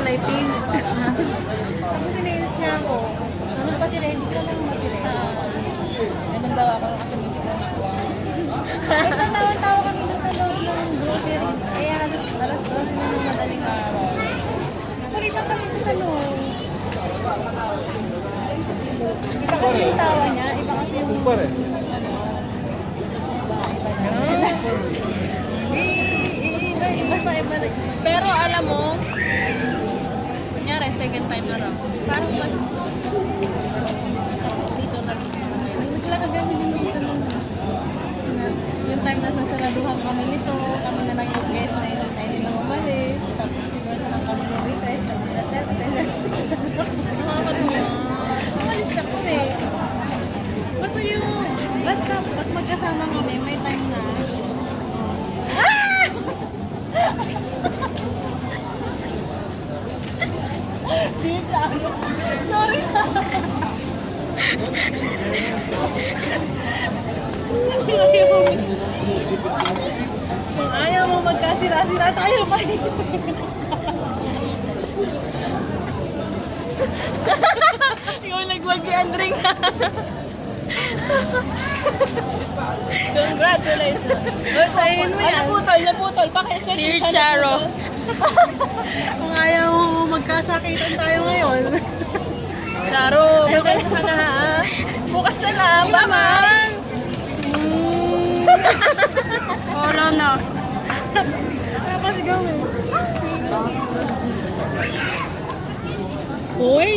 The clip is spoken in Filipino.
kulay pink. Tapos sinayos niya ako. Nandun pa sila, hindi ka lang masila. Ganun daw ako kasi hindi ko nakuha. Tapos natawa-tawa kami dun sa loob ng grocery. Kaya alas 12 na ng madaling araw. Tuloy lang kami dun sa loob. Iba kasi yung tawa niya, iba kasi yung iba na. Pero alam mo, kunyari, second time na raw. Parang mas dito na. Naglakad kami dito nung yung time na sasaraduhan kami nito, kami na lang yung guest na yun, tayo nilang umalis. Tapos siguro na lang kami ng waitress, sabi na Nakakatuwa. umalis na kami. Basta pag magkasama kami, may time na sorry na. Kung ayaw mo magkasira-sira tayo pa. Ikaw nagwag kay Andring. Congratulations. Sayin mo yan. Naputol. Bakit siya Dear Charo. Kung ayaw mo magkasakitan tayo ngayon. Charo, pasensya ka na ha. Bukas na lang. Bye-bye. Wala na. Tapos ikaw eh. Uy!